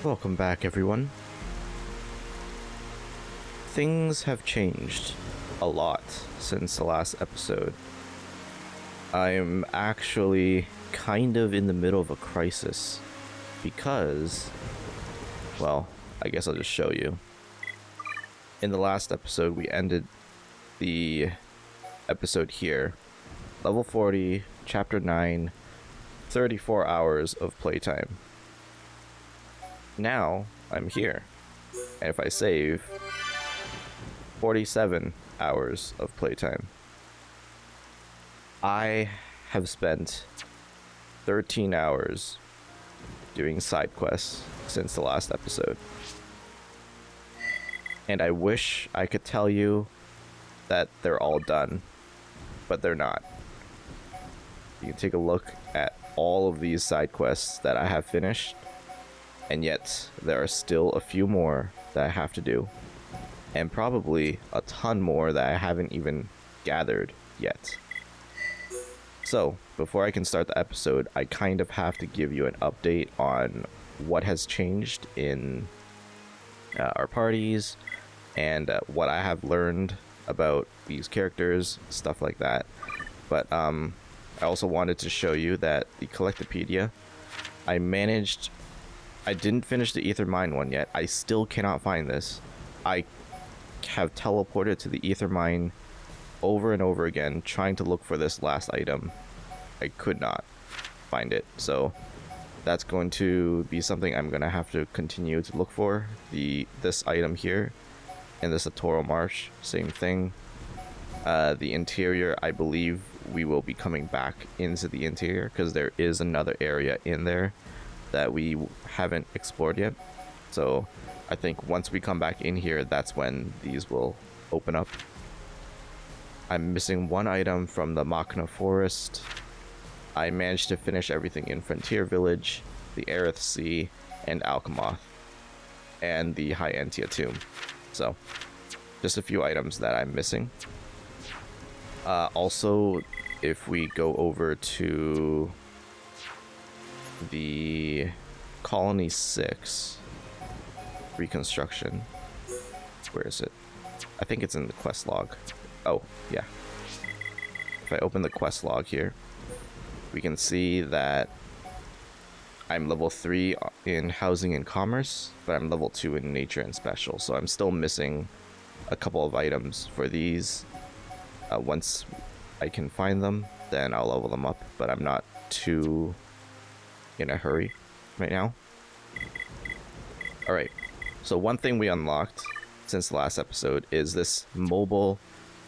Welcome back, everyone. Things have changed a lot since the last episode. I'm actually kind of in the middle of a crisis because, well, I guess I'll just show you. In the last episode, we ended the episode here. Level 40, Chapter 9, 34 hours of playtime. Now, I'm here. And if I save, 47 hours of playtime. I have spent 13 hours doing side quests since the last episode. And I wish I could tell you that they're all done, but they're not. You can take a look at all of these side quests that I have finished, and yet there are still a few more that I have to do, and probably a ton more that I haven't even gathered yet. So, before I can start the episode, I kind of have to give you an update on what has changed in our parties, and what I have learned about these characters, stuff like that. But I also wanted to show you that the Collectopedia, I didn't finish the Ether Mine one yet. I still cannot find this. I have teleported to the Ether Mine over and over again trying to look for this last item. I could not find it, so that's going to be something I'm gonna have to continue to look for. This item here in the Satoral Marsh, same thing. The interior, I believe we will be coming back into the interior because there is another area in there that we haven't explored yet. So I think once we come back in here, that's when these will open up. I'm missing one item from the Machina Forest. I managed to finish everything in Frontier Village, the Aerith Sea, and Alchemoth, and the High Entia Tomb. So just a few items that I'm missing. Also, if we go over to the Colony 6 reconstruction, where is it? I think it's in the quest log. Oh, yeah. If I open the quest log here, we can see that I'm level 3 in Housing and Commerce, but I'm level 2 in Nature and Special, so I'm still missing a couple of items for these. Once I can find them, then I'll level them up, but I'm not too in a hurry right now. Alright, so one thing we unlocked since the last episode is this mobile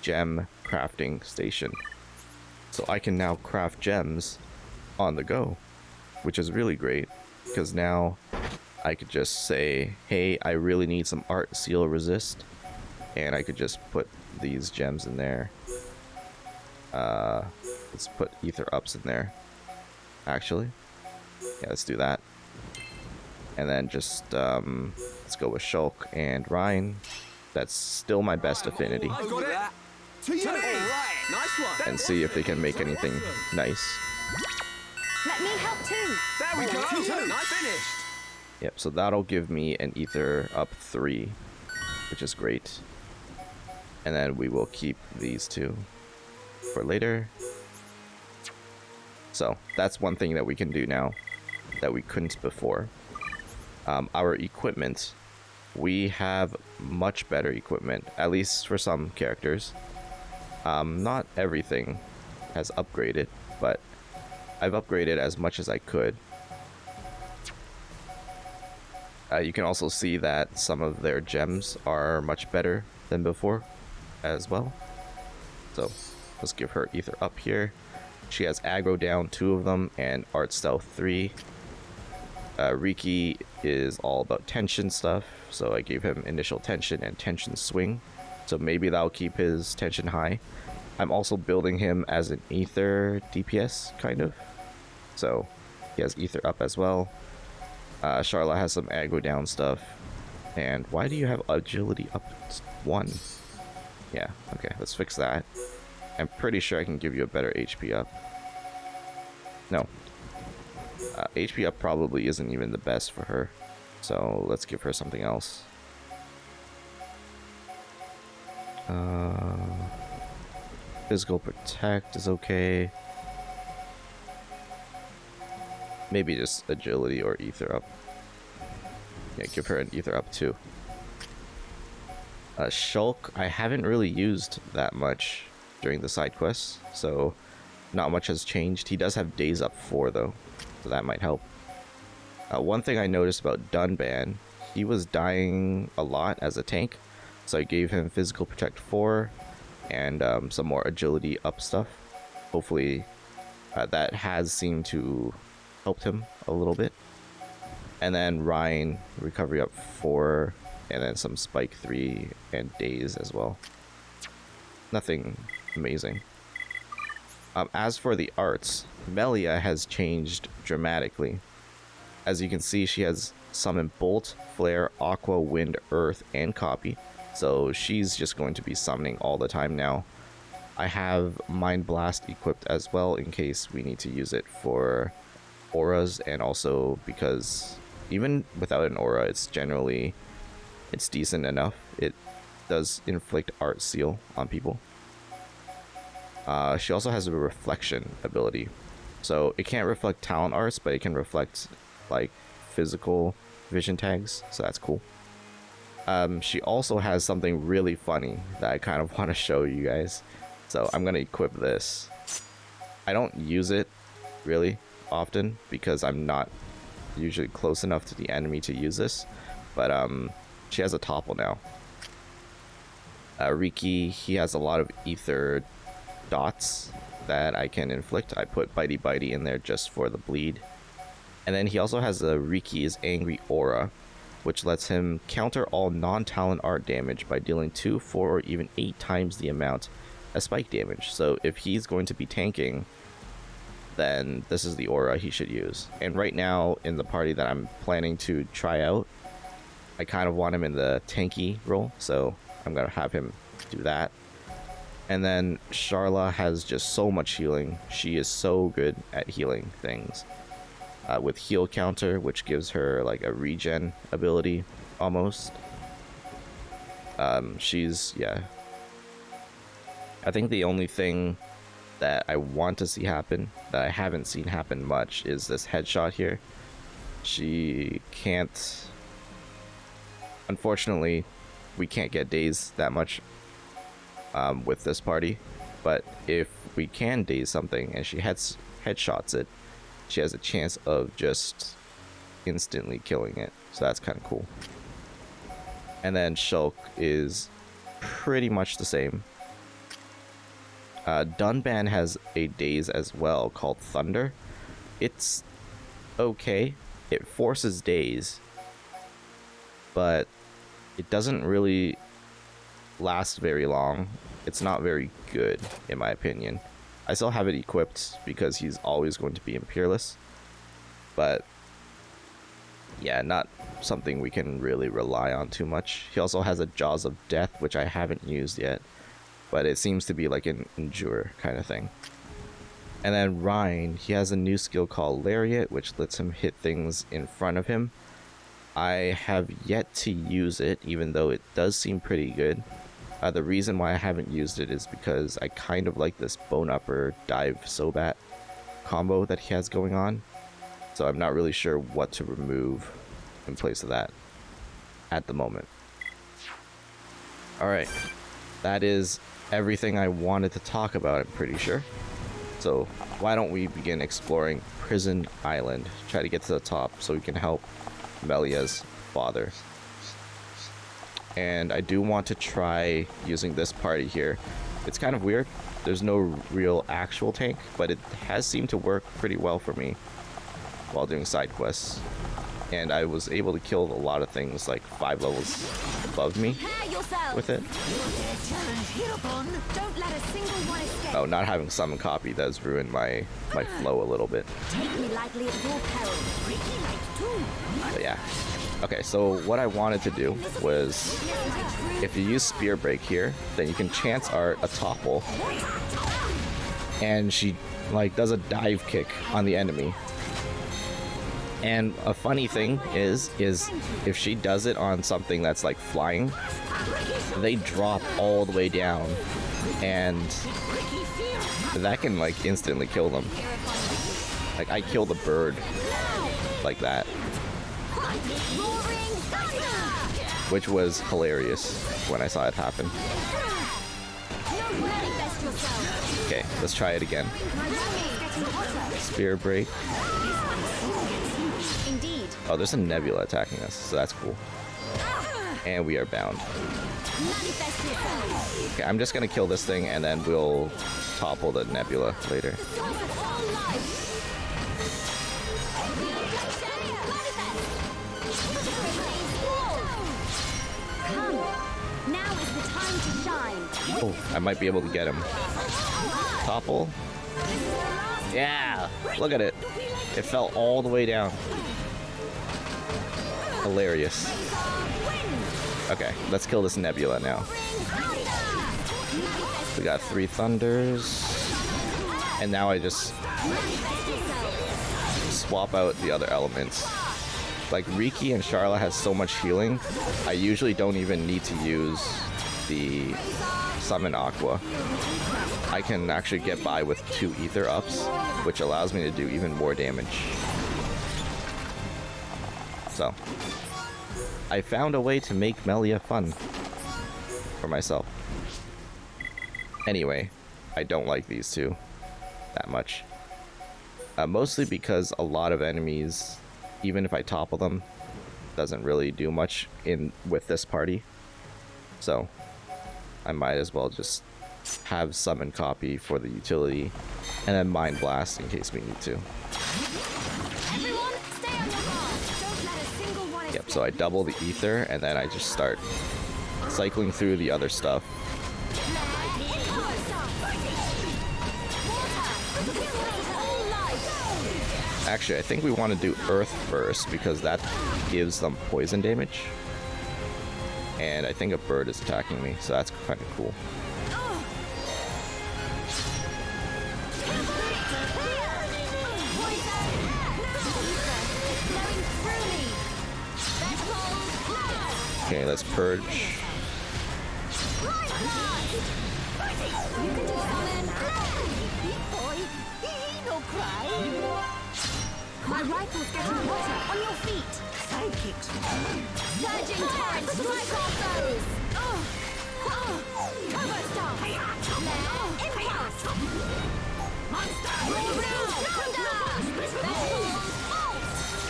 gem crafting station. So I can now craft gems on the go, which is really great, because now I could just say, hey, I really need some art seal resist, and I could just put these gems in there. Let's put ether ups in there, actually. Yeah, let's do that. And then just let's go with Shulk and Rhine. That's still my best affinity. And see if they can make anything nice. Let me help too. There we go. Nice finished. Yep, so that'll give me an ether up 3, which is great. And then we will keep these two for later. So that's one thing that we can do now that we couldn't before. Our equipment, we have much better equipment, at least for some characters. Not everything has upgraded, but I've upgraded as much as I could. You can also see that some of their gems are much better than before as well. So let's give her ether up here. She has aggro down 2 of them and art stealth 3. Riki is all about tension stuff, so I gave him initial tension and tension swing, so maybe that'll keep his tension high. I'm also building him as an ether DPS, kind of, so he has ether up as well. Charlotte has some aggro down stuff. And why do you have agility up 1? Yeah, okay, let's fix that. I'm pretty sure I can give you a better HP up. No. HP up probably isn't even the best for her. So let's give her something else. Physical Protect is okay. Maybe just Agility or Ether Up. Yeah, give her an Ether Up too. Shulk, I haven't really used that much during the side quests, so not much has changed. He does have Days Up 4 though, so that might help. One thing I noticed about Dunban, he was dying a lot as a tank, so I gave him Physical Protect 4 and some more Agility Up stuff. Hopefully that has seemed to helped him a little bit. And then Ryan, Recovery Up 4, and then some Spike 3 and Days as well. Nothing amazing. As for the arts, Melia has changed dramatically. As you can see, she has Summon Bolt, Flare, Aqua, Wind, Earth, and Copy. So she's just going to be summoning all the time now. I have Mind Blast equipped as well in case we need to use it for auras, and also because even without an aura, it's decent enough. It does inflict Art Seal on people. She also has a reflection ability, so it can't reflect talent arts, but it can reflect like physical vision tags, so that's cool. She also has something really funny that I kind of want to show you guys, so I'm gonna equip this. I don't use it really often because I'm not usually close enough to the enemy to use this, but she has a topple now. Riki, he has a lot of ether dots that I can inflict. I put Bitey Bitey in there just for the bleed. And then he also has a Riki's Angry Aura, which lets him counter all non-talent art damage by dealing 2, 4, or even 8 times the amount as spike damage. So if he's going to be tanking, then this is the aura he should use. And right now in the party that I'm planning to try out, I kind of want him in the tanky role, so I'm gonna have him do that. And then Sharla has just so much healing. She is so good at healing things. With heal counter, which gives her like a regen ability almost. Yeah. I think the only thing that I want to see happen, that I haven't seen happen much, is this headshot here. She can't... Unfortunately, we can't get daze that much with this party, but if we can daze something and she headshots it, she has a chance of just instantly killing it, so that's kind of cool. And then Shulk is pretty much the same. Dunban has a daze as well called Thunder. It's okay. It forces daze, but it doesn't really last very long. It's not very good, in my opinion. I still have it equipped because he's always going to be Imperialist, but yeah, not something we can really rely on too much. He also has a Jaws of Death, which I haven't used yet, but it seems to be like an Endure kind of thing. And then Ryan, he has a new skill called Lariat, which lets him hit things in front of him. I have yet to use it, even though it does seem pretty good. The reason why I haven't used it is because I kind of like this Bone Upper Dive Sobat combo that he has going on. So I'm not really sure what to remove in place of that at the moment. Alright, that is everything I wanted to talk about, I'm pretty sure. So why don't we begin exploring Prison Island, try to get to the top so we can help Melia's father. And I do want to try using this party here. It's kind of weird. There's no real actual tank, but it has seemed to work pretty well for me while doing side quests. And I was able to kill a lot of things like 5 levels above me with it. Don't let a single one escape. Oh, not having summon copy does ruin my flow a little bit. Take me lightly at your peril. Ricky likes too. But yeah. Okay, so what I wanted to do was, if you use Spear Break here, then you can chance art a topple, and she like does a dive kick on the enemy, And a funny thing is if she does it on something that's like flying, they drop all the way down, and that can like instantly kill them. Like I killed a bird like that, which was hilarious when I saw it happen. Okay, let's try it again. Spear break. Indeed. Oh, there's a nebula attacking us, so that's cool. And we are bound. Okay, I'm just gonna kill this thing and then we'll topple the nebula later. Now is the time to shine. Oh, I might be able to get him. Topple. Yeah, look at it. It fell all the way down. Hilarious. Okay, let's kill this nebula now. We got 3 thunders. And now I just swap out the other elements. Like Riki and Sharla has so much healing, I usually don't even need to use the summon Aqua. I can actually get by with 2 ether ups, which allows me to do even more damage. So, I found a way to make Melia fun for myself. Anyway, I don't like these two that much. Mostly because a lot of enemies, even if I topple them, doesn't really do much with this party. So, I might as well just have summon copy for the utility, and then mind blast in case we need to. Everyone, stay on your guard. Don't let a single one Yep, so I double the ether, and then I just start cycling through the other stuff. Actually, I think we want to do Earth first, because that gives them poison damage. And I think a bird is attacking me, so that's kind of cool. Okay, let's purge. My rifle's getting hotter. On your feet. Sidekicks. Surging torrent. Strike off those. Turbo star. Flare. Impulse. Monster.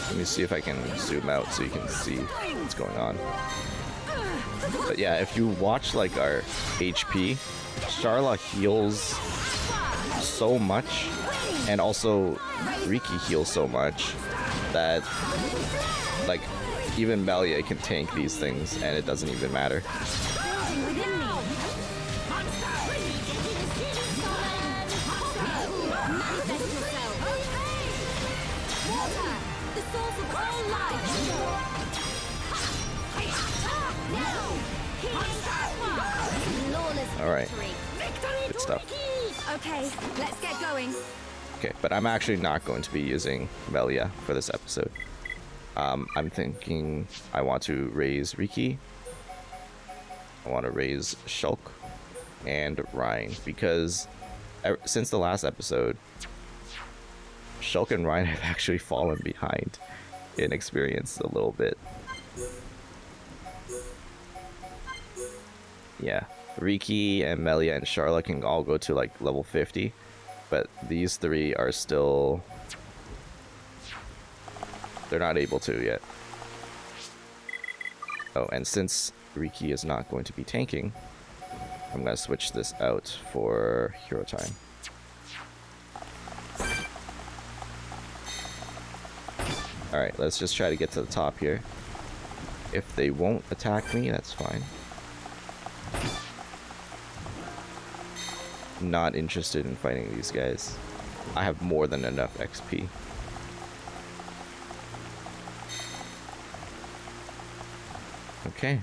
Let me see if I can zoom out so you can see what's going on. But yeah, if you watch like our HP, Sharla heals so much, and also Riki heals so much that like even Melia can tank these things and it doesn't even matter. Alright, good stuff. Okay, let's get going. Okay, but I'm actually not going to be using Melia for this episode. I'm thinking I want to raise Riki. I want to raise Shulk and Ryan, because since the last episode, Shulk and Ryan have actually fallen behind in experience a little bit. Yeah, Riki and Melia and Sharla can all go to like level 50, but these 3 are still... they're not able to yet. Oh, and since Riki is not going to be tanking, I'm going to switch this out for hero time. Alright, let's just try to get to the top here. If they won't attack me, that's fine. Not interested in fighting these guys. I have more than enough XP. Okay.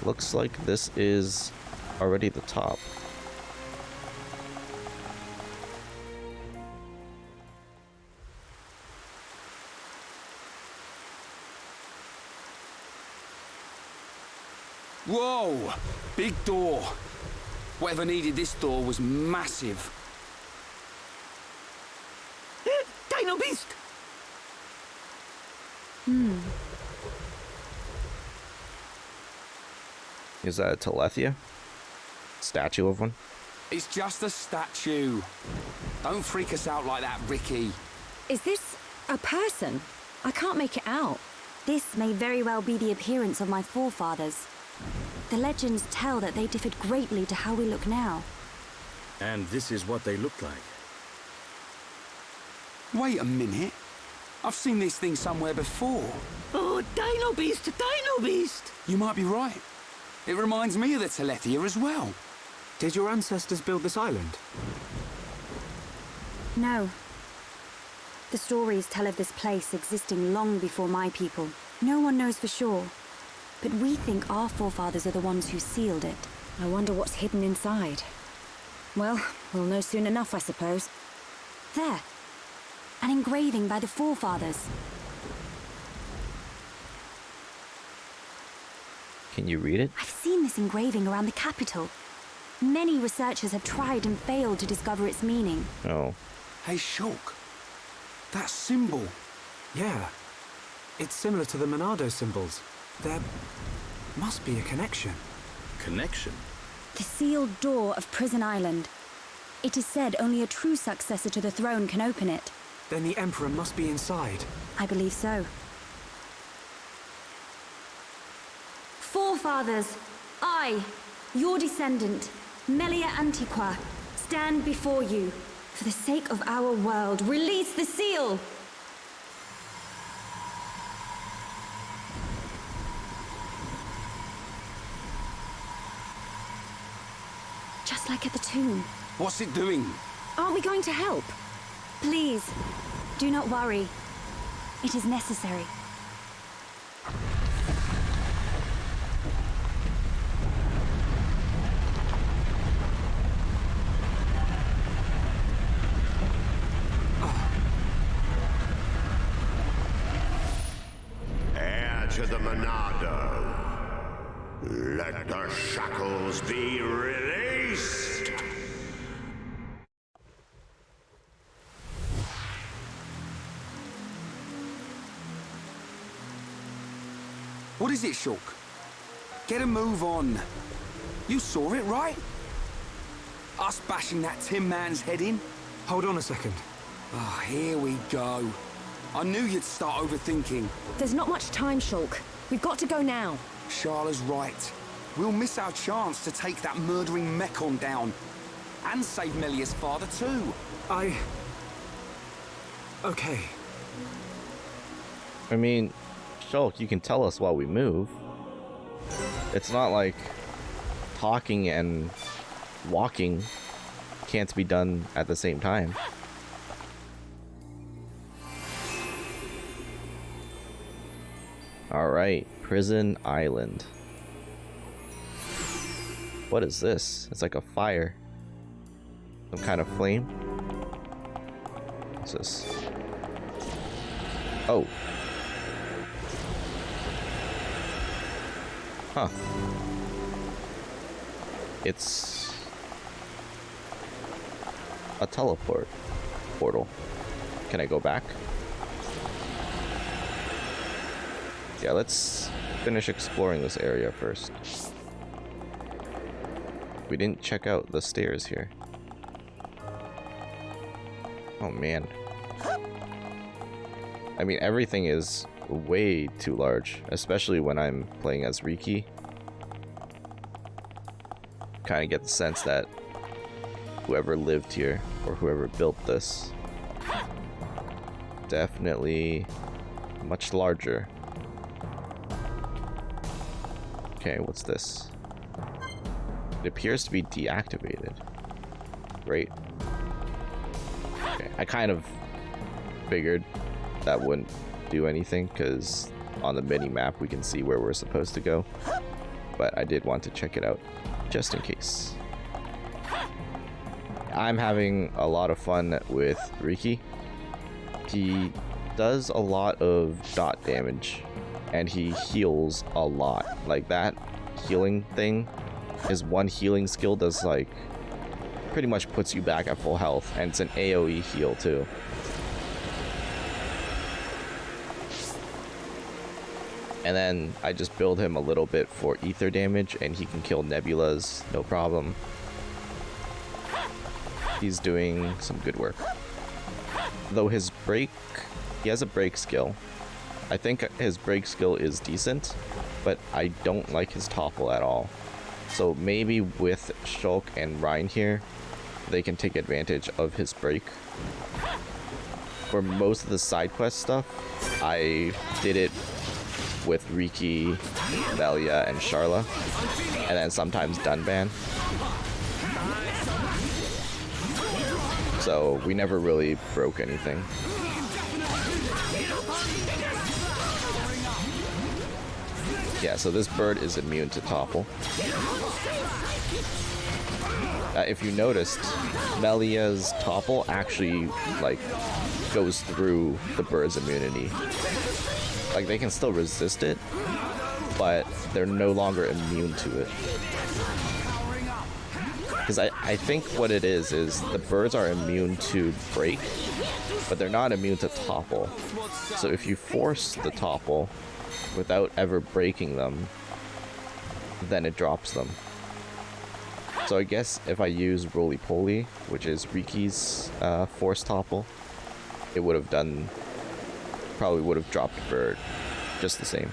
Looks like this is already the top. Whoa! Big door. Whatever needed this door was massive. Dino Beast! Is that a Telethia? Statue of one? It's just a statue. Don't freak us out like that, Ricky. Is this a person? I can't make it out. This may very well be the appearance of my forefathers. The legends tell that they differed greatly to how we look now. And this is what they look like. Wait a minute. I've seen this thing somewhere before. Oh, Dino Beast, Dino Beast! You might be right. It reminds me of the Telethia as well. Did your ancestors build this island? No. The stories tell of this place existing long before my people. No one knows for sure. But we think our forefathers are the ones who sealed it. I wonder what's hidden inside. Well, we'll know soon enough, I suppose. There. An engraving by the forefathers. Can you read it? I've seen this engraving around the capital. Many researchers have tried and failed to discover its meaning. Oh. Hey, Shulk. That symbol. Yeah. It's similar to the Monado symbols. There must be a connection. Connection? The sealed door of Prison Island. It is said only a true successor to the throne can open it. Then the Emperor must be inside. I believe so. Forefathers, I, your descendant, Melia Antiqua, stand before you. For the sake of our world, release the seal! Just like at the tomb. What's it doing? Aren't we going to help? Please, do not worry. It is necessary. Heir to the Monado. Let the shackles be released! What is it, Shulk? Get a move on. You saw it, right? Us bashing that Tin Man's head in? Hold on a second. Oh, here we go. I knew you'd start overthinking. There's not much time, Shulk. We've got to go now. Sharla's right. We'll miss our chance to take that murdering Mechon down. And save Melia's father, too. Okay. I mean, Shulk, you can tell us while we move. It's not like talking and walking can't be done at the same time. Alright, Prison Island. What is this? It's like a fire. Some kind of flame. What's this? Oh. Huh. It's a teleport portal. Can I go back? Yeah, let's finish exploring this area first. We didn't check out the stairs here. Oh man. I mean, everything is way too large, especially when I'm playing as Riki. Kind of get the sense that whoever lived here or whoever built this definitely much larger. Okay, what's this? It appears to be deactivated. Great. Okay, I kind of figured that wouldn't do anything because on the mini map we can see where we're supposed to go, but I did want to check it out just in case. I'm having a lot of fun with Riki. He does a lot of dot damage and he heals a lot. Like that healing thing. His one healing skill does like pretty much puts you back at full health, and it's an AoE heal too. And then I just build him a little bit for ether damage, and he can kill nebulas, no problem. He's doing some good work. Though his break, he has a break skill. I think his break skill is decent, but I don't like his topple at all. So maybe with Shulk and Ryan here, they can take advantage of his break. For most of the side quest stuff, I did it with Riki, Velia, and Sharla, and then sometimes Dunban. So we never really broke anything. Yeah, so this bird is immune to topple. If you noticed, Melia's topple actually like goes through the bird's immunity. Like, they can still resist it, but they're no longer immune to it. Because I think what it is the birds are immune to break, but they're not immune to topple. So if you force the topple without ever breaking them, then it drops them. So I guess if I use Roly Poly, which is Riki's force topple, it would have done, probably would have dropped the bird just the same.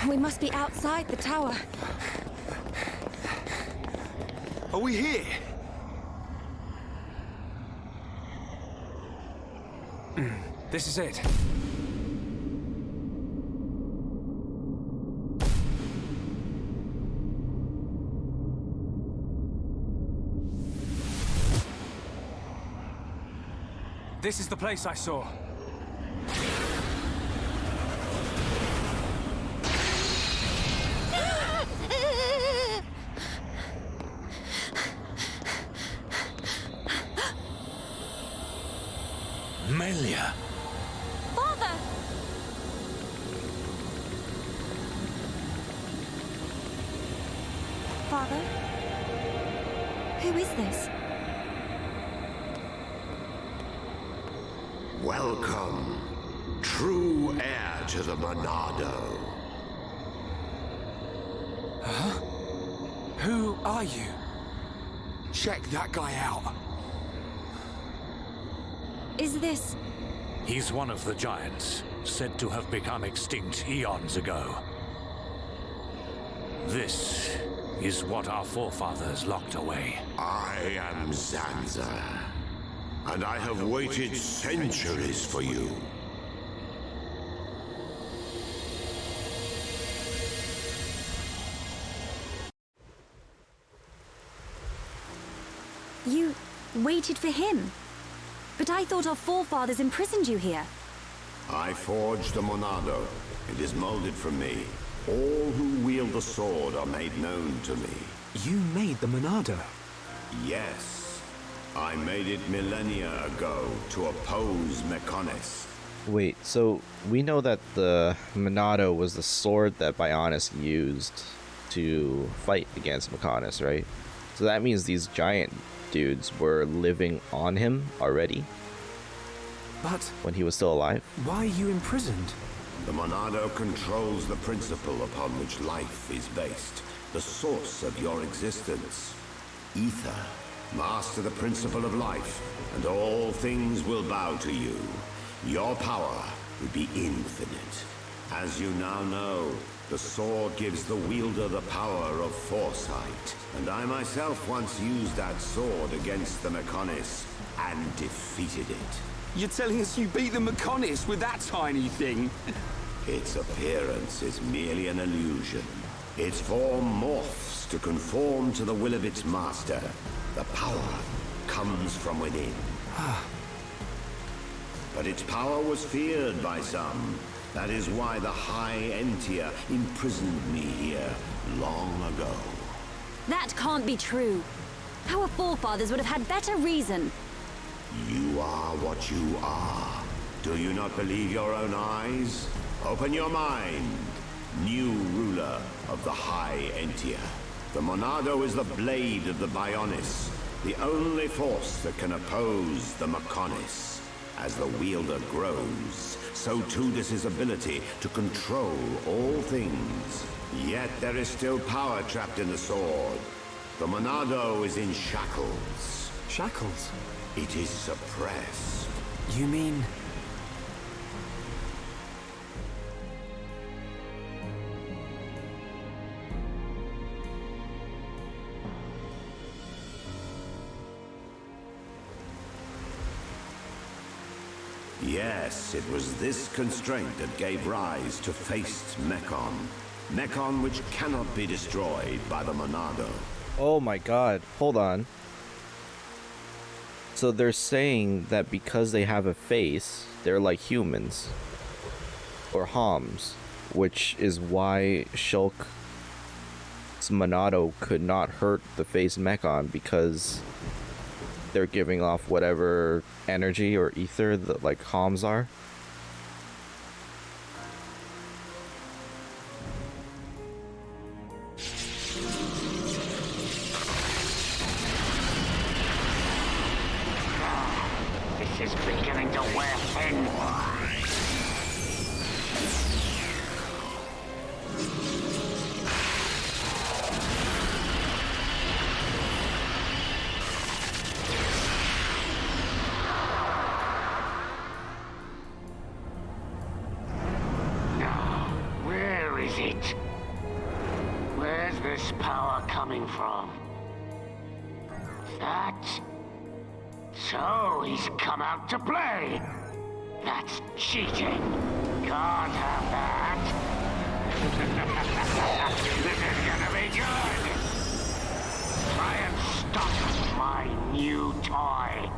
We must be outside the tower. Are we here? This is it. This is the place I saw. Melia! Father! Father? Who is this? Welcome, true heir to the Monado. Who are you? Check that guy out. Is this... He's one of the giants, said to have become extinct eons ago. This is what our forefathers locked away. I am Zanza, and I have waited centuries for you. You waited for him? But I thought our forefathers imprisoned you here. I forged the Monado. It is molded from me. All who wield the sword are made known to me. You made the Monado. Yes, I made it millennia ago to oppose Mechonis. Wait, so we know that the Monado was the sword that Bionis used to fight against Mechonis, right? So that means these giant dudes were living on him already But when he was still alive. why are you imprisoned? The Monado controls the principle upon which life is based, the source of your existence. Ether, master the principle of life, and all things will bow to you. Your power will be infinite. As you now know, the sword gives the wielder the power of foresight, and I myself once used that sword against the Mechonis and defeated it. You're telling us you beat the Mechonis with that tiny thing? Its appearance is merely an illusion. Its form morphs to conform to the will of its master. The power comes from within. But its power was feared by some. That is why the High Entia imprisoned me here long ago. That can't be true. Our forefathers would have had better reason. You are what you are. Do you not believe your own eyes? Open your mind. New ruler of the High Entia. The Monado is the blade of the Bionis, the only force that can oppose the Mechonis. As the wielder grows, so too does his ability to control all things. Yet there is still power trapped in the sword. The Monado is in shackles. Shackles? It is suppressed. You mean... Yes, it was this constraint that gave rise to Faced Mechon. Mechon which cannot be destroyed by the Monado. Oh my god, hold on. So they're saying that because they have a face, they're like humans. Or Homs, which is why Shulk's Monado could not hurt the face Mechon because they're giving off whatever energy or ether that like Homs are. This is beginning to wear thin. Where is it? Where's this power coming from? That? So he's come out to play. That's cheating. Can't have that. This is gonna be good. Try and stop my new toy.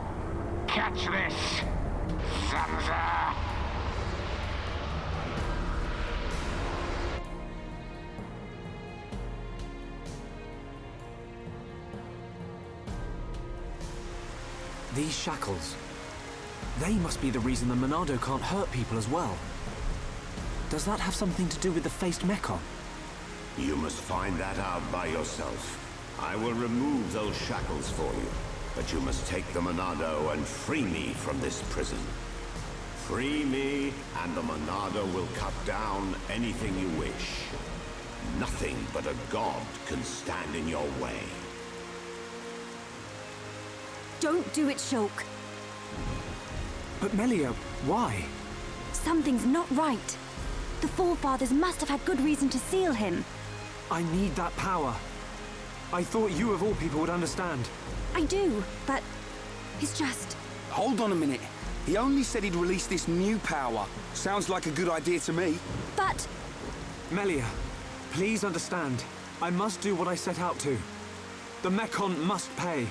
Catch this, Sansa. These shackles... They must be the reason the Monado can't hurt people as well. Does that have something to do with the Faced Mechon? You must find that out by yourself. I will remove those shackles for you, but you must take the Monado and free me from this prison. Free me, and the Monado will cut down anything you wish. Nothing but a god can stand in your way. Don't do it, Shulk. But Melia, why? Something's not right. The forefathers must have had good reason to seal him. I need that power. I thought you of all people would understand. I do, but it's just... Hold on a minute. He only said he'd release this new power. Sounds like a good idea to me. But... Melia, please understand. I must do what I set out to. The Mechon must pay.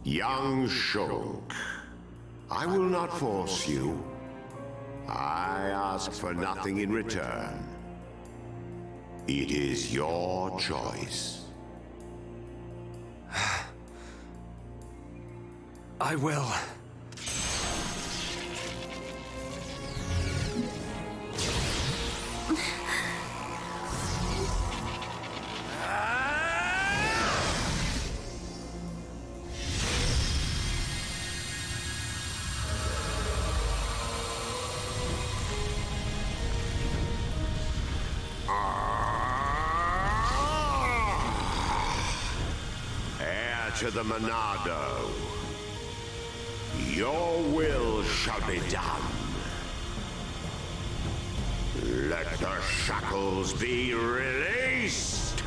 Young Shulk, I will not force you. I ask for nothing in return. It is your choice. I will. To the Monado. Your will shall be done. Let the shackles be released.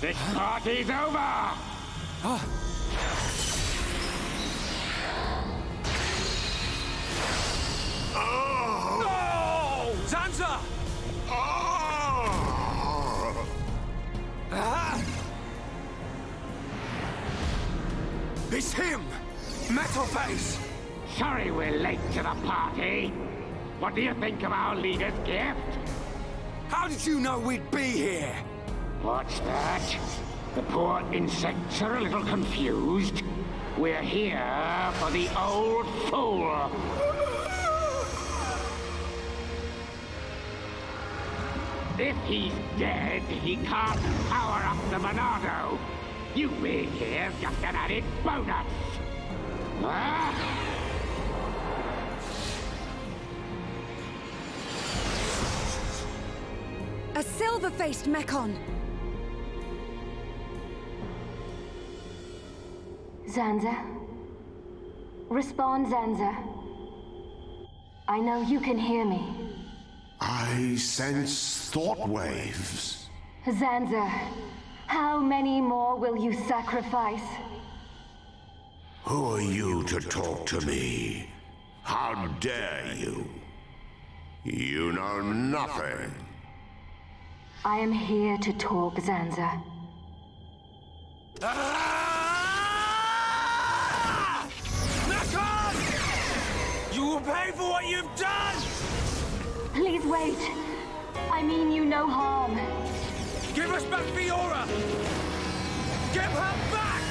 This party's over! No! Zanza! It's him! Metal Face! Sorry we're late to the party. What do you think of our leader's gift? How did you know we'd be here? What's that? The poor insects are a little confused. We're here for the old fool. If he's dead, he can't power up the Monado. You being here's just an added bonus. Huh? A silver-faced Mechon! Zanza? Respond, Zanza. I know you can hear me. I sense thought waves. Zanza, how many more will you sacrifice? Who are you to talk to me? How dare you? You know nothing. I am here to talk, Zanza. Nakon! You will pay for what you've done! Please wait. I mean you no harm. Give us back Fiora! Give her back!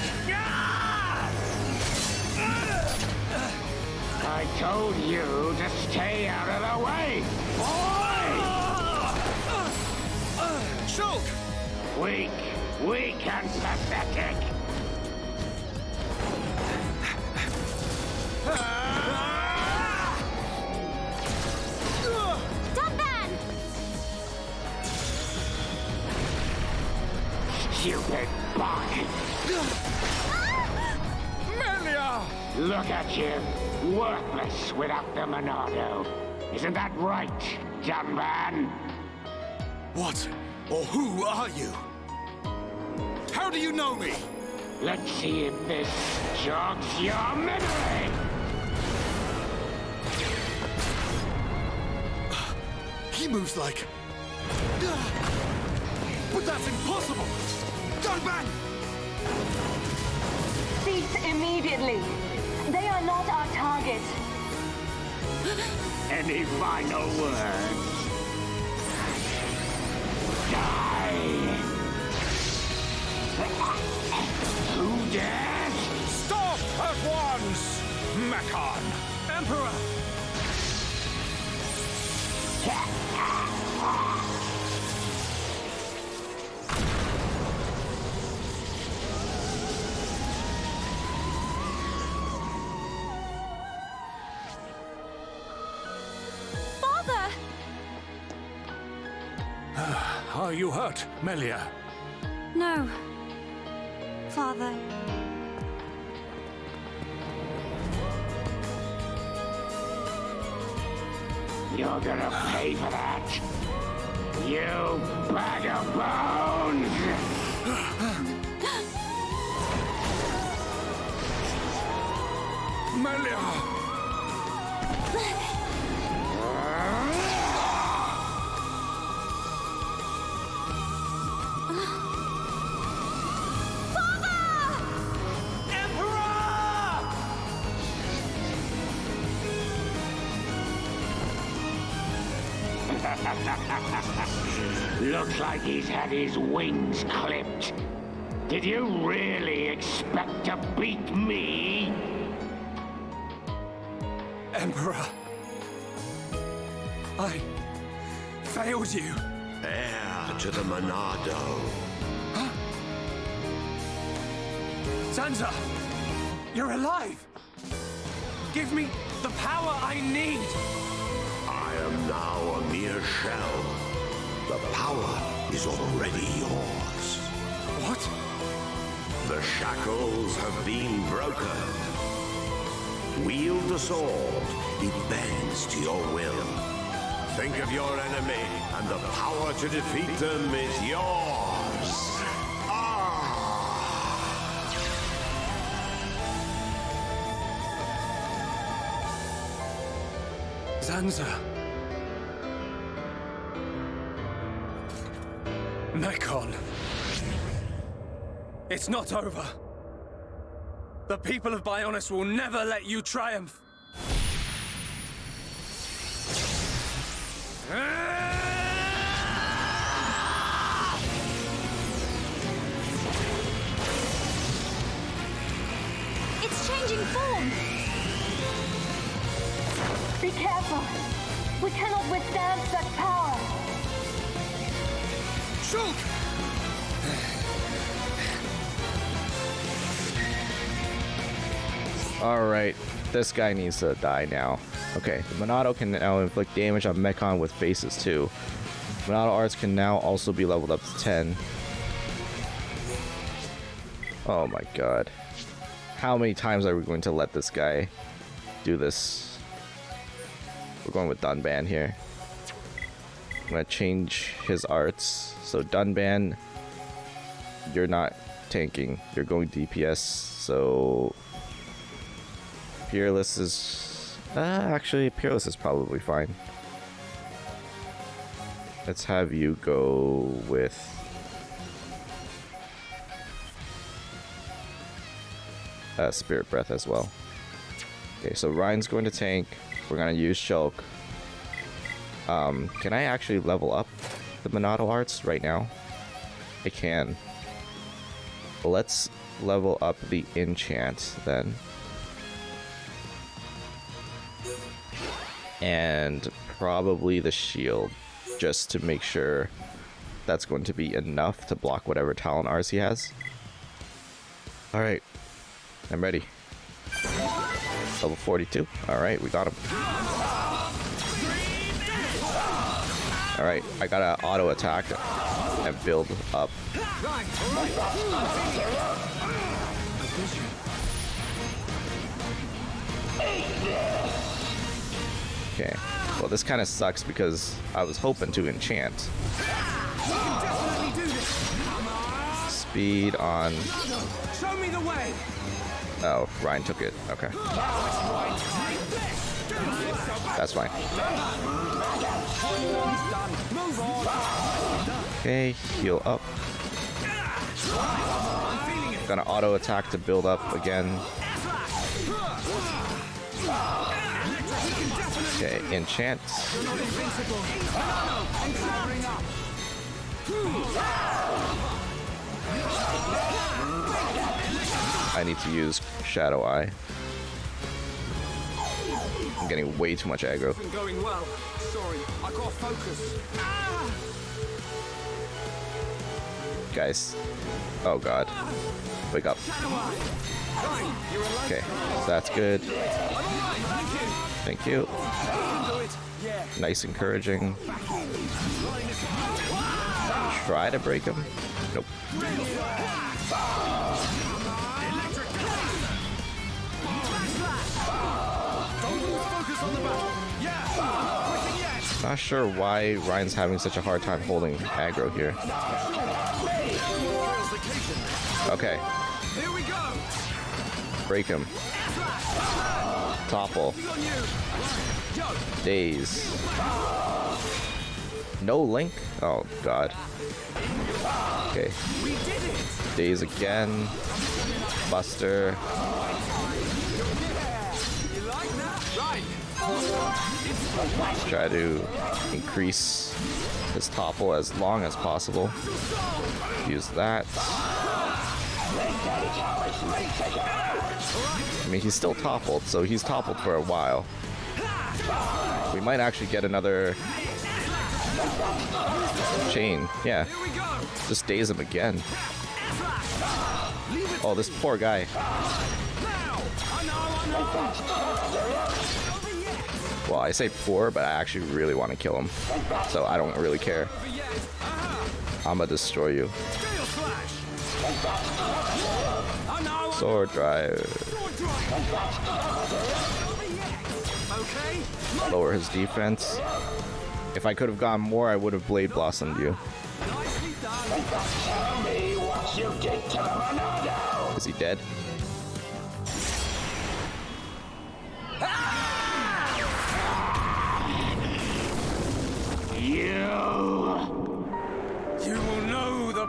I told you to stay out of the way, boy! Shulk! Weak and pathetic. Stupid bug! Melia! Look at you, worthless without the Monado. Isn't that right, young man? What or who are you? How do you know me? Let's see if this jogs your memory. He moves like... But that's impossible! Dunban! Cease immediately. They are not our target. Any final words? Die! Who dares? Stop at once! Mechon! Emperor! Are you hurt, Melia? No. Father. You're gonna pay for that. You bag of bones! Melia! Looks like he's had his wings clipped. Did you really expect to beat me? Emperor. I failed you. Heir to the Monado. Zanza! You're alive! Give me the power I need! I am now a mere shell. The power is already yours. What? The shackles have been broken. Wield the sword. It bends to your will. Think of your enemy, and the power to defeat them is yours. Zanza. Mekon. It's not over. The people of Bionis will never let you triumph. It's changing form! Be careful. We cannot withstand such power. Shulk! Alright, this guy needs to die now. Okay, the Monado can now inflict damage on Mekon with faces too. Monado arts can now also be leveled up to 10. Oh my god. How many times are we going to let this guy do this? We're going with Dunban here. I'm gonna change his arts. So Dunban, you're not tanking, you're going DPS, so Peerless is... actually, Peerless is probably fine. Let's have you go with... Spirit Breath as well. Okay, so Ryan's going to tank. We're going to use Shulk. Can I actually level up the Monado arts right now? I can. Let's level up the enchant then. And probably the shield, just to make sure that's going to be enough to block whatever Talon Rs he has. Alright, I'm ready. Level 42. Alright, we got him. Alright, I gotta auto attack and build up. Okay, well this kind of sucks because I was hoping to enchant. Speed on... Show me the way. Oh, Ryan took it. Okay. That's fine. Okay, heal up. Gonna auto attack to build up again. Okay, enchant. I need to use Shadow Eye. I'm getting way too much aggro. Going well. Sorry, I got focus. Guys. Oh god. Wake up. Okay, so that's good. Thank you. Nice encouraging. Try to break him. Nope. Not sure why Ryan's having such a hard time holding aggro here. Okay. Break him. Topple. Daze. No link? Oh god. Okay. Daze again. Buster. Try to increase his topple as long as possible. Use that. I mean, he's still toppled, so he's toppled for a while. We might actually get another chain. Yeah. Just daze him again. Oh, this poor guy. Well, I say poor, but I actually really want to kill him. So I don't really care. I'm gonna destroy you. Sword drive. Lower his defense. If I could have gotten more, I would have Blade Blossomed you. Is he dead?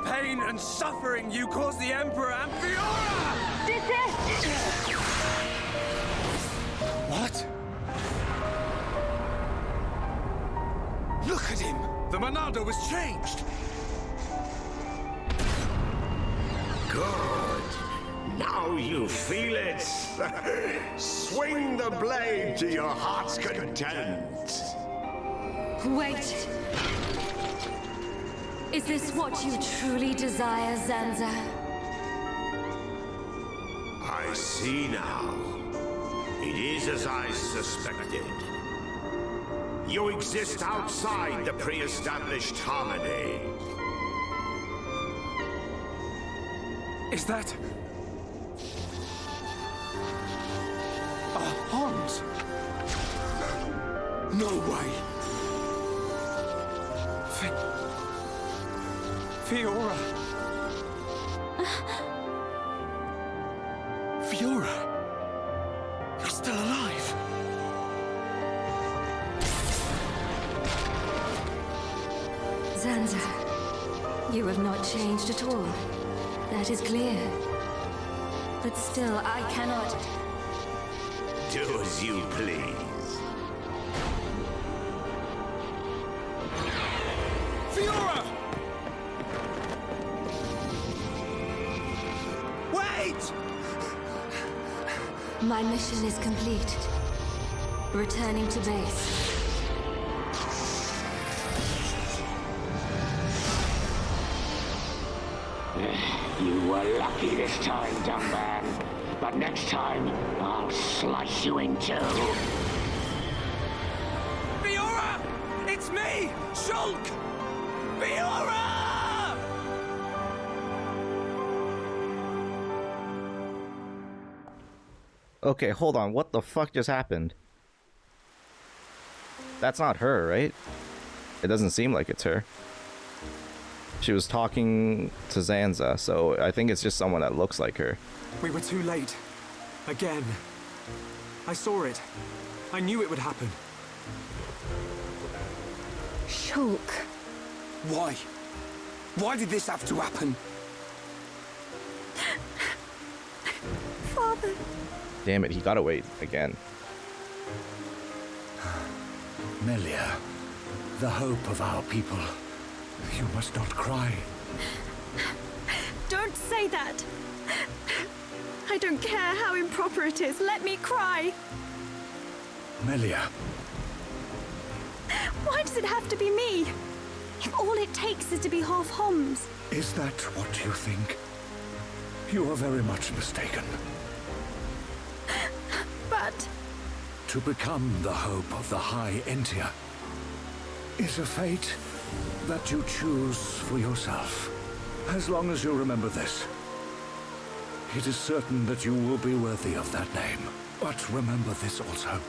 pain and suffering you caused the Emperor and Fiora! Desist! What? Look at him! The Monado was changed! Good. Now you feel it. Swing the blade to your heart's content. Wait. Is this what you truly desire, Zanza? I see now. It is as I suspected. You exist outside the pre-established harmony. Is that... Hans? No way! Fiora! Fiora! You're still alive! Zanza, you have not changed at all. That is clear. But still, I cannot... Do as you please. Fiora! Wait! My mission is complete. Returning to base. You were lucky this time, dumb man. But next time, I'll slice you in two. Fiora! It's me! Shulk! Fiora! Okay, hold on. What the fuck just happened? That's not her, right? It doesn't seem like it's her. She was talking to Zanza, so I think it's just someone that looks like her. We were too late. Again. I saw it. I knew it would happen. Shulk. Why? Why did this have to happen? Father. Damn it, he gotta wait again. Melia, the hope of our people. You must not cry. Don't say that. I don't care how improper it is. Let me cry. Melia. Why does it have to be me? If all it takes is to be half Homs. Is that what you think? You are very much mistaken. But... To become the hope of the High Entia is a fate that you choose for yourself. As long as you remember this, it is certain that you will be worthy of that name. But remember this also.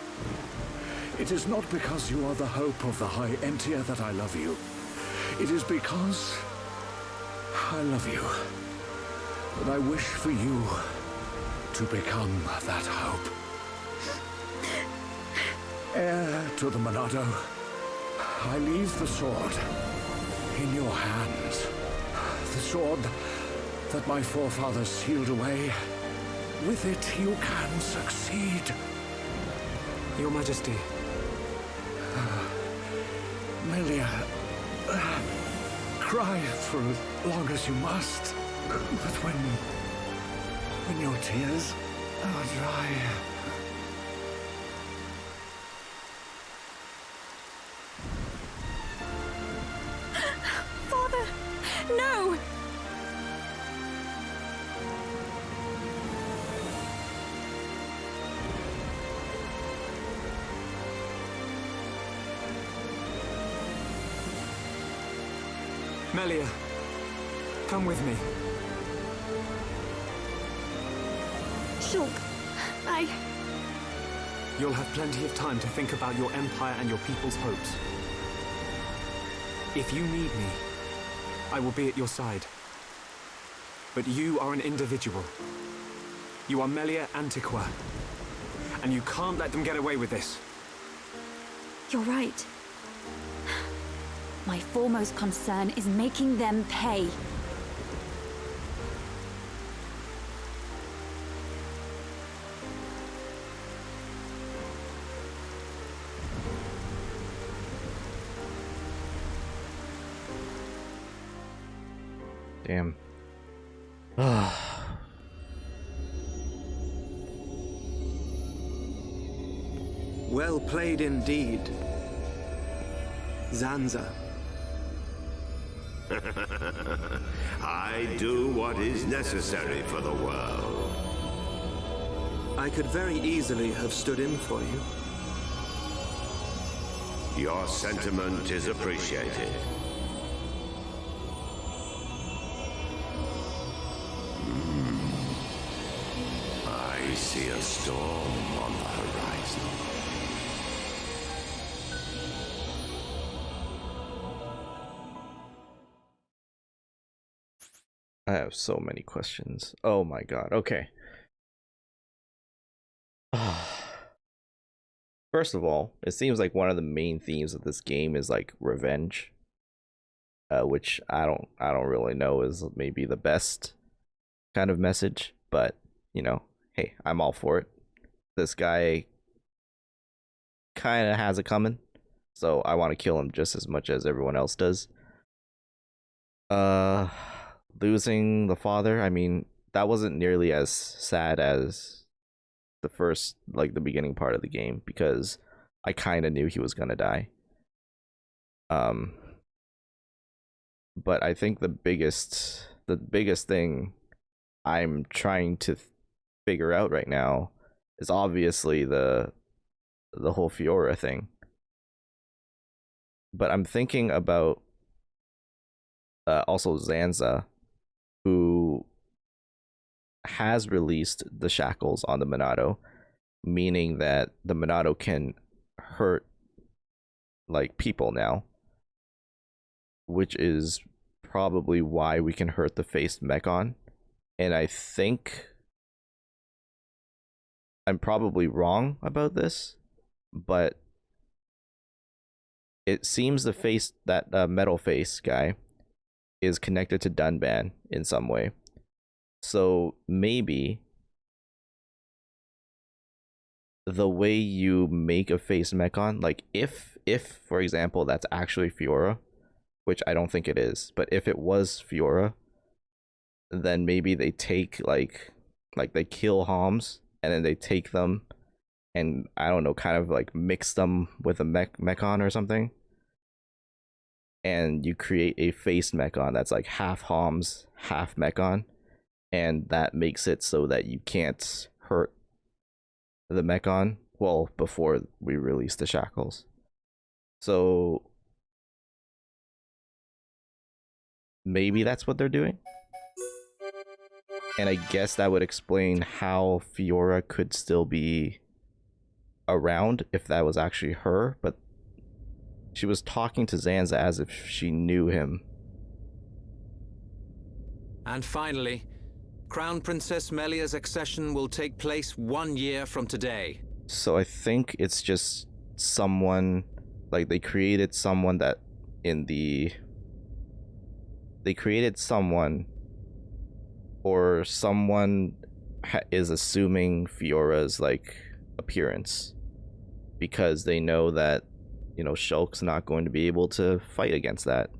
It is not because you are the hope of the High Entia that I love you. It is because I love you. And I wish for you to become that hope. Heir to the Monado, I leave the sword in your hands. The sword that my forefathers sealed away. With it, you can succeed. Your Majesty. Melia, cry for as long as you must. But when your tears are dry... Father, no! Melia, come with me. Shulk, You'll have plenty of time to think about your empire and your people's hopes. If you need me, I will be at your side. But you are an individual. You are Melia Antiqua. And you can't let them get away with this. You're right. My foremost concern is making them pay. Damn. Well played indeed, Zanza. I do what is necessary for the world. I could very easily have stood in for you. Your sentiment is appreciated. I see a storm on the horizon. I have so many questions. Oh my god. Okay. First of all, it seems like one of the main themes of this game is like revenge, which I don't really know is maybe the best kind of message, but you know, hey, I'm all for it. This guy kind of has it coming, so I want to kill him just as much as everyone else does. Losing the father, I mean, that wasn't nearly as sad as the first, like the beginning part of the game, because I kind of knew he was gonna die. But I think the biggest thing I'm trying to figure out right now is obviously the whole Fiora thing. But I'm thinking about also Zanza, who has released the shackles on the Monado, meaning that the Monado can hurt like people now, which is probably why we can hurt the faced Mechon. And I think I'm probably wrong about this, but it seems the face, that metal face guy, is connected to Dunban in some way. So maybe the way you make a face Mechon, like if for example that's actually Fiora, which I don't think it is, but if it was Fiora, then maybe they take like they kill Homs and then they take them and I don't know, kind of like mix them with a Mechon or something, and you create a face Mechon that's like half Homs, half Mechon, and that makes it so that you can't hurt the Mechon, well, before we release the shackles. So maybe that's what they're doing. And I guess that would explain how Fiora could still be around if that was actually her, but she was talking to Zanza as if she knew him. And finally, Crown Princess Melia's accession will take place 1 year from today. So I think it's just someone, like they created someone that they created someone, or someone is assuming Fiora's like appearance because they know that, you know, Shulk's not going to be able to fight against that.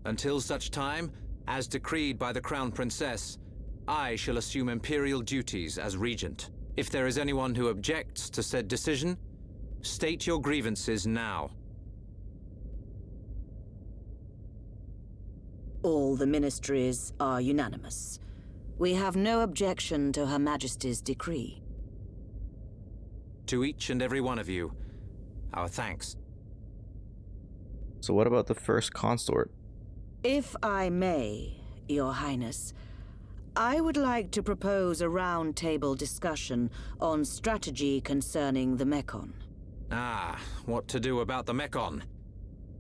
Until such time, as decreed by the Crown Princess, I shall assume imperial duties as regent. If there is anyone who objects to said decision, state your grievances now. All the ministries are unanimous. We have no objection to Her Majesty's decree. To each and every one of you, our thanks. So what about the first consort? If I may, Your Highness, I would like to propose a round-table discussion on strategy concerning the Mechon. Ah, what to do about the Mechon?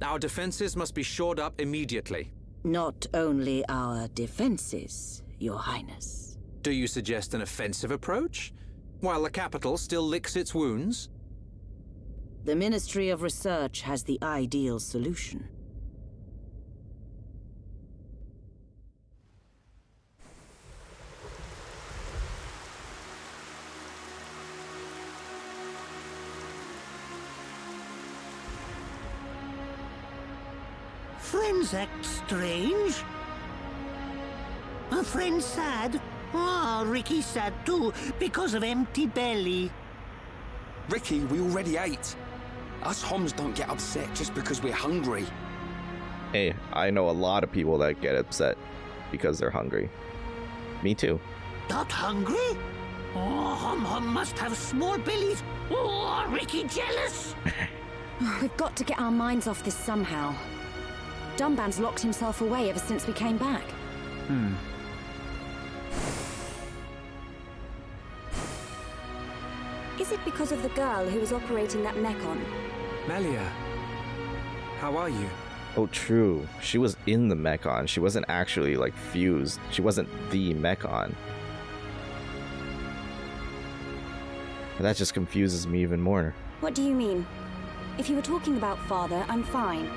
Our defenses must be shored up immediately. Not only our defenses, Your Highness. Do you suggest an offensive approach, while the capital still licks its wounds? The Ministry of Research has the ideal solution. friends act strange. A friend sad? Oh, Ricky's sad too, because of empty belly. Ricky, we already ate. Us Homs don't get upset just because we're hungry. Hey, I know a lot of people that get upset because they're hungry. Me too. Not hungry? Oh, Hum must have small bellies. Oh, Ricky jealous. We've got to get our minds off this somehow. Dunban's locked himself away ever since we came back. Is it because of the girl who was operating that mech on? Melia, how are you? Oh, true. She was in the Mechon. She wasn't actually, like, fused. She wasn't the Mechon. That just confuses me even more. What do you mean? If you were talking about father, I'm fine.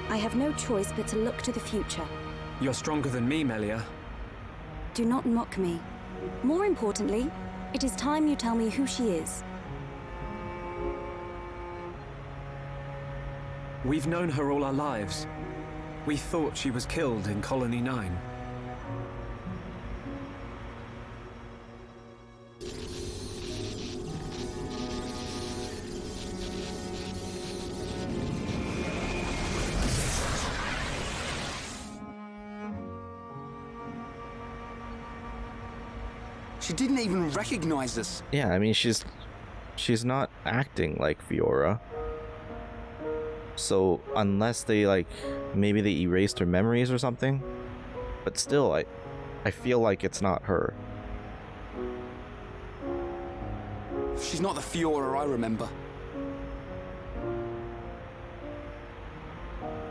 I have no choice but to look to the future. You're stronger than me, Melia. Do not mock me. More importantly, it is time you tell me who she is. We've known her all our lives. We thought she was killed in Colony 9. She didn't even recognize us. Yeah, I mean, she's not acting like Fiora. So unless they, like, maybe they erased her memories or something, but still, I feel like it's not her. She's not the Fiora I remember.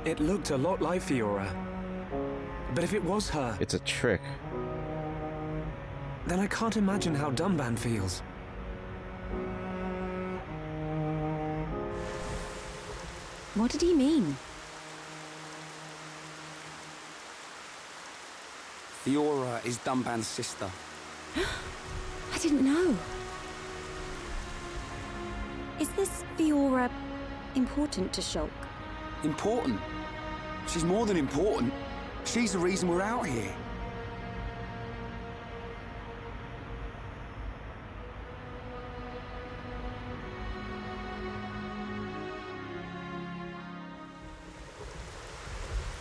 It looked a lot like Fiora. But if it was her... It's a trick. Then I can't imagine how Dunban feels. What did he mean? Fiora is Dunban's sister. I didn't know. Is this Fiora important to Shulk? Important? She's more than important. She's the reason we're out here.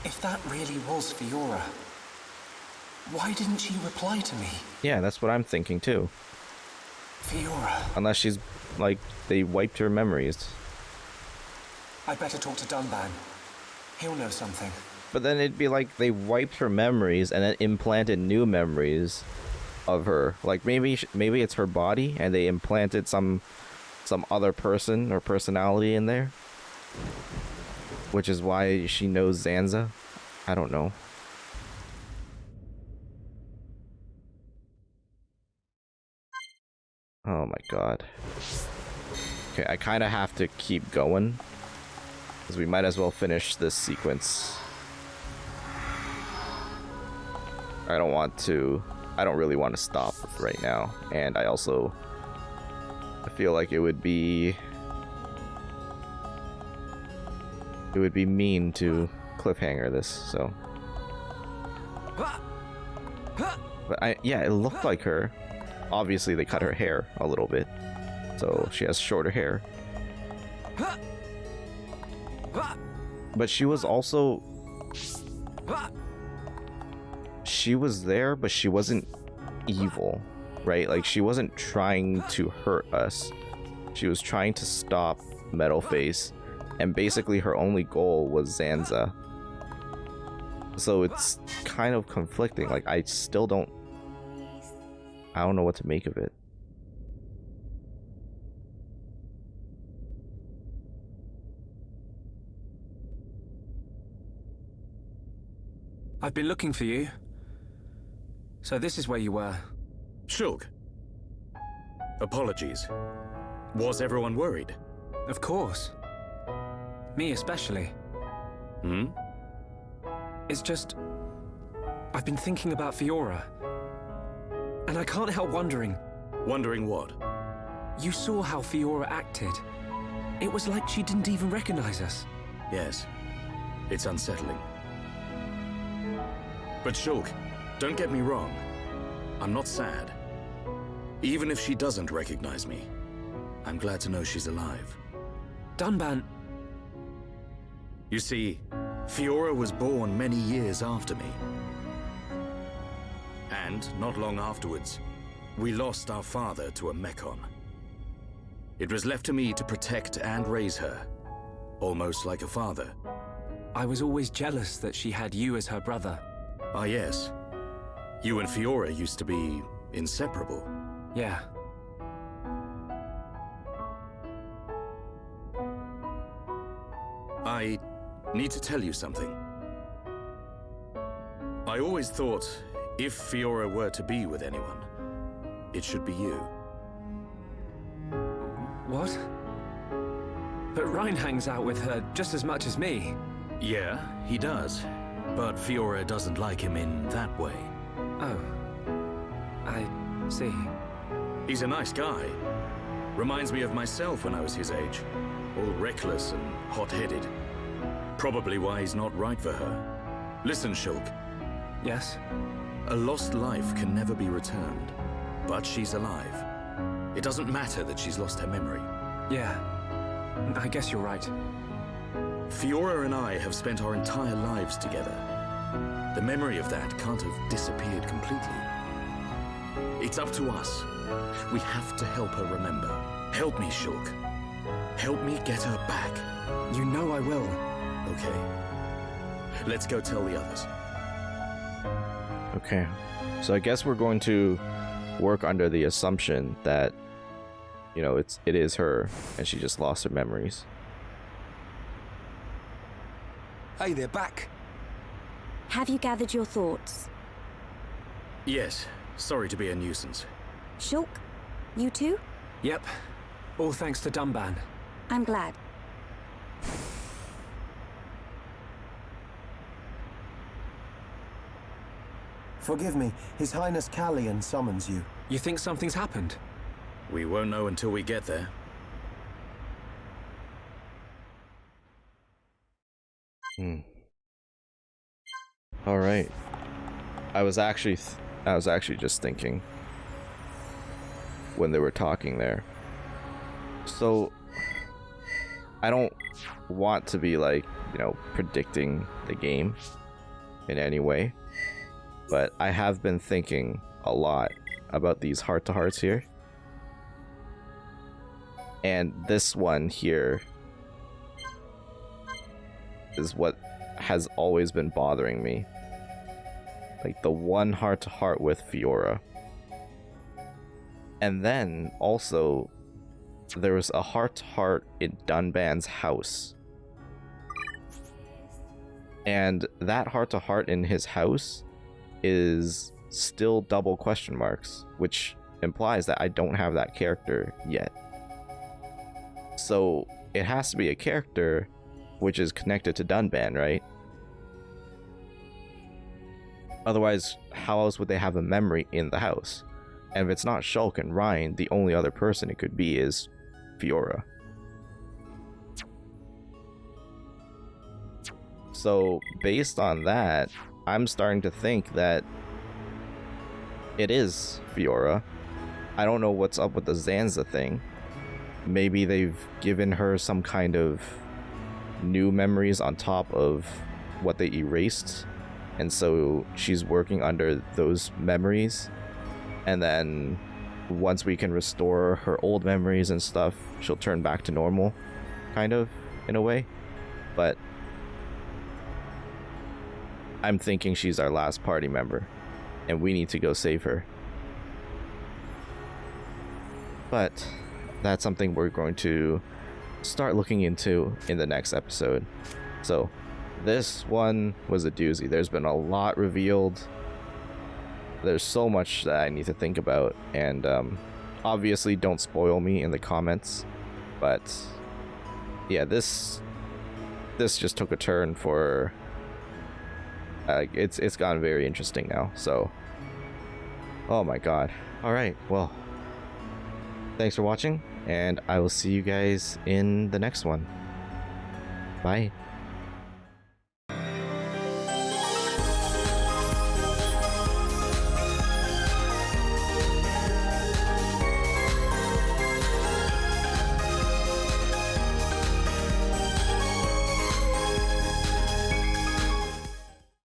If that really was Fiora, why didn't she reply to me? Yeah, that's what I'm thinking too. Fiora. Unless she's, like, they wiped her memories. I'd better talk to Dunban. He'll know something. But then it'd be like they wiped her memories and then implanted new memories of her. Like maybe it's her body and they implanted some other person or personality in there. Which is why she knows Zanza. I don't know. Oh my god. Okay, I kind of have to keep going. Because we might as well finish this sequence. I don't really want to stop right now. And I feel like it would be mean to cliffhanger this, so. But yeah, it looked like her. Obviously they cut her hair a little bit, so she has shorter hair. But she was also... She was there, but she wasn't evil, right? Like, she wasn't trying to hurt us. She was trying to stop Metalface, and basically her only goal was Zanza. So it's kind of conflicting. Like, I don't know what to make of it. I've been looking for you. So this is where you were. Shulk. Apologies. Was everyone worried? Of course. Me especially. Hmm? It's just... I've been thinking about Fiora. And I can't help wondering... Wondering what? You saw how Fiora acted. It was like she didn't even recognize us. Yes. It's unsettling. But Shulk, don't get me wrong. I'm not sad. Even if she doesn't recognize me, I'm glad to know she's alive. Dunban... You see, Fiora was born many years after me. And, not long afterwards, we lost our father to a Mechon. It was left to me to protect and raise her, almost like a father. I was always jealous that she had you as her brother. Ah, yes. You and Fiora used to be inseparable. Yeah. I need to tell you something. I always thought if Fiora were to be with anyone, it should be you. What? But Ryan hangs out with her just as much as me. Yeah, he does. But Fiora doesn't like him in that way. Oh. I see. He's a nice guy. Reminds me of myself when I was his age. All reckless and hot-headed. Probably why he's not right for her. Listen, Shulk. Yes? A lost life can never be returned. But she's alive. It doesn't matter that she's lost her memory. Yeah. I guess you're right. Fiora and I have spent our entire lives together. The memory of that can't have disappeared completely. It's up to us. We have to help her remember. Help me, Shulk. Help me get her back. You know I will. Okay. Let's go tell the others. Okay. So I guess we're going to work under the assumption that, you know, it is her and she just lost her memories. Hey, they're back. Have you gathered your thoughts? Yes. Sorry to be a nuisance. Shulk, you too? Yep. All thanks to Dunban. I'm glad. Forgive me, His Highness Callian summons you. You think something's happened? We won't know until we get there. All right. I was actually just thinking when they were talking there. So I don't want to be like, you know, predicting the game in any way, but I have been thinking a lot about these heart-to-hearts here. And this one here is what has always been bothering me. Like the one heart-to-heart with Fiora. And then also there was a heart-to-heart in Dunban's house. And that heart-to-heart in his house is still double question marks, which implies that I don't have that character yet. So it has to be a character which is connected to Dunban, right? Otherwise, how else would they have a memory in the house? And if it's not Shulk and Ryan, the only other person it could be is Fiora. So based on that, I'm starting to think that it is Fiora. I don't know what's up with the Zanza thing. Maybe they've given her some kind of new memories on top of what they erased, and so she's working under those memories, and then once we can restore her old memories and stuff, she'll turn back to normal, kind of, in a way. But I'm thinking she's our last party member, and we need to go save her. But that's something we're going to start looking into in the next episode. So this one was a doozy. There's been a lot revealed. There's so much that I need to think about, and obviously don't spoil me in the comments. But yeah, this just took a turn for it's gotten very interesting now. So oh my god. All right, well, thanks for watching, and I will see you guys in the next one. Bye.